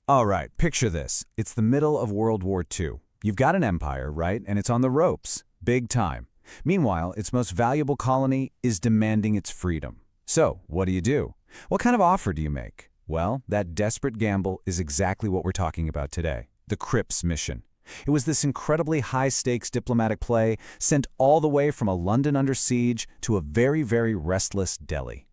All right, picture this. It's the middle of World War II. You've got an empire, right? And it's on the ropes. Big time. Meanwhile, its most valuable colony is demanding its freedom. So, what do? What kind of offer do you make? Well, that desperate gamble is exactly what we're talking about today. The Cripps Mission. It was this incredibly high-stakes diplomatic play sent all the way from a London under siege to a very, very restless Delhi.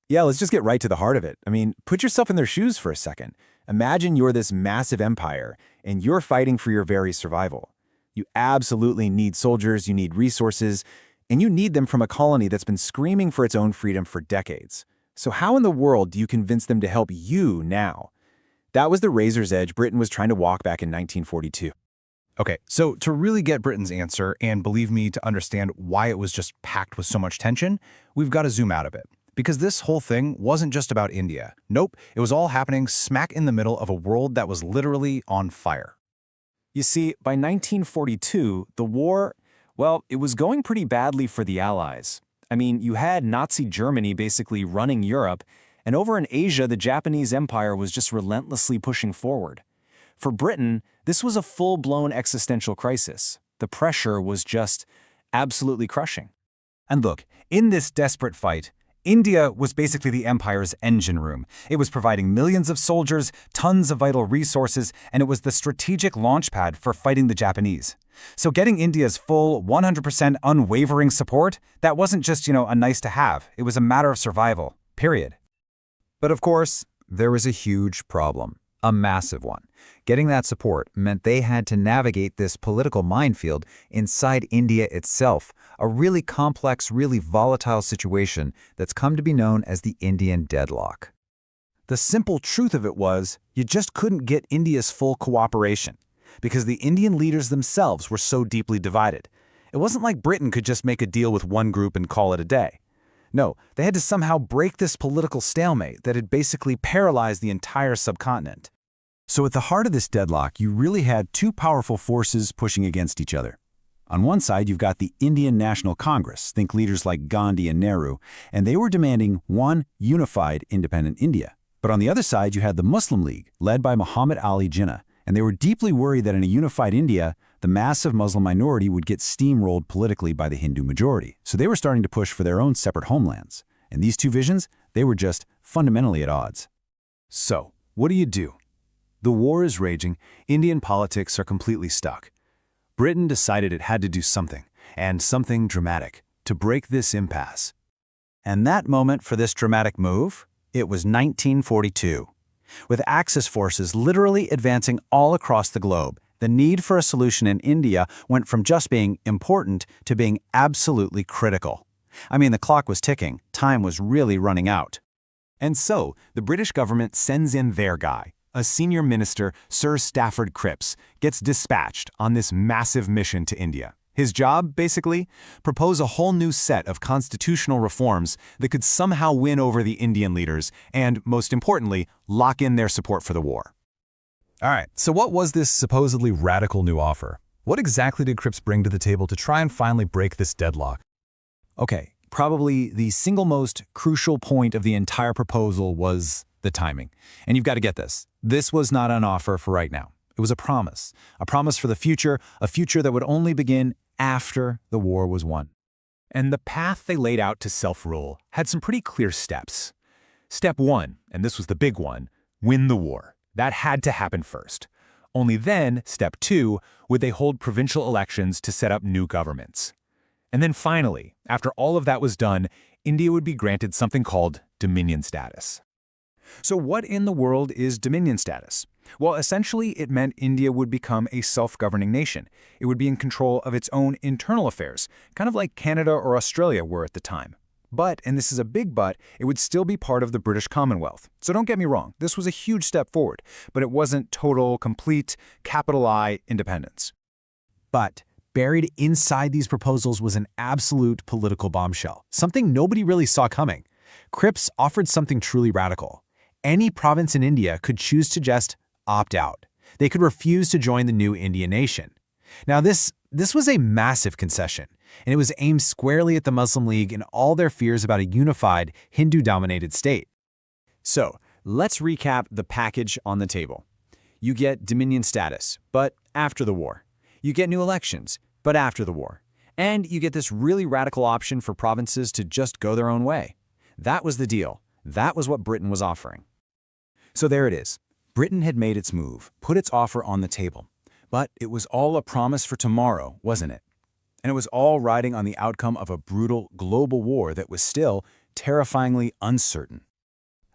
Yeah, let's just get right to the heart of it. I mean, put yourself in their shoes for a second. Imagine you're this massive empire, and you're fighting for your very survival. You absolutely need soldiers, you need resources, and you need them from a colony that's been screaming for its own freedom for decades. So how in the world do you convince them to help you now? That was the razor's edge Britain was trying to walk back in 1942. Okay, so to really get Britain's answer, and believe me, to understand why it was just packed with so much tension, we've got to zoom out a bit. Because this whole thing wasn't just about India. Nope, it was all happening smack in the middle of a world that was literally on fire. You see, by 1942, the war, well, it was going pretty badly for the Allies. I mean, you had Nazi Germany basically running Europe, and over in Asia, the Japanese Empire was just relentlessly pushing forward. For Britain, this was a full-blown existential crisis. The pressure was just absolutely crushing. And look, in this desperate fight, India was basically the empire's engine room. It was providing millions of soldiers, tons of vital resources, and it was the strategic launchpad for fighting the Japanese. So getting India's full, 100% unwavering support, that wasn't just, a nice to have. It was a matter of survival, period. But of course, there was a huge problem. A massive one. Getting that support meant they had to navigate this political minefield inside India itself, a really complex, really volatile situation that's come to be known as the Indian deadlock. The simple truth of it was, you just couldn't get India's full cooperation, because the Indian leaders themselves were so deeply divided. It wasn't like Britain could just make a deal with one group and call it a day. No, they had to somehow break this political stalemate that had basically paralyzed the entire subcontinent. So at the heart of this deadlock, you really had two powerful forces pushing against each other. On one side, you've got the Indian National Congress, think leaders like Gandhi and Nehru, and they were demanding one unified independent India. But on the other side, you had the Muslim League, led by Muhammad Ali Jinnah, and they were deeply worried that in a unified India, the massive Muslim minority would get steamrolled politically by the Hindu majority. So they were starting to push for their own separate homelands. And these two visions, they were just fundamentally at odds. So, what do? The war is raging, Indian politics are completely stuck. Britain decided it had to do something, and something dramatic, to break this impasse. And that moment for this dramatic move, it was 1942. With Axis forces literally advancing all across the globe, the need for a solution in India went from just being important to being absolutely critical. I mean, the clock was ticking, time was really running out. And so, the British government sends in their guy. A senior minister, Sir Stafford Cripps, gets dispatched on this massive mission to India. His job, basically, propose a whole new set of constitutional reforms that could somehow win over the Indian leaders and, most importantly, lock in their support for the war. All right, so what was this supposedly radical new offer? What exactly did Cripps bring to the table to try and finally break this deadlock? Okay, probably the single most crucial point of the entire proposal was the timing. And you've got to get this. This was not an offer for right now. It was a promise for the future, a future that would only begin after the war was won. And the path they laid out to self-rule had some pretty clear steps. Step 1, and this was the big one, win the war. That had to happen first. Only then, step 2, would they hold provincial elections to set up new governments. And then finally, after all of that was done, India would be granted something called dominion status. So what in the world is dominion status? Well, essentially, it meant India would become a self-governing nation. It would be in control of its own internal affairs, kind of like Canada or Australia were at the time. But, and this is a big but, it would still be part of the British Commonwealth. So don't get me wrong, this was a huge step forward, but it wasn't total, complete, capital I independence. But buried inside these proposals was an absolute political bombshell, something nobody really saw coming. Cripps offered something truly radical. Any province in India could choose to just opt out. They could refuse to join the new Indian nation. Now this was a massive concession, and it was aimed squarely at the Muslim League and all their fears about a unified, Hindu-dominated state. So, let's recap the package on the table. You get Dominion status, but after the war. You get new elections, but after the war. And you get this really radical option for provinces to just go their own way. That was the deal. That was what Britain was offering. So there it is. Britain had made its move, put its offer on the table. But it was all a promise for tomorrow, wasn't it? And it was all riding on the outcome of a brutal global war that was still terrifyingly uncertain.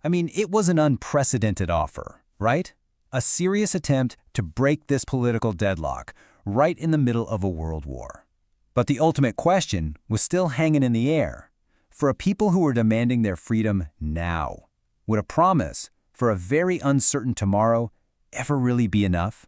I mean, it was an unprecedented offer, right? A serious attempt to break this political deadlock right in the middle of a world war. But the ultimate question was still hanging in the air. For a people who were demanding their freedom now, would a promise for a very uncertain tomorrow ever really be enough?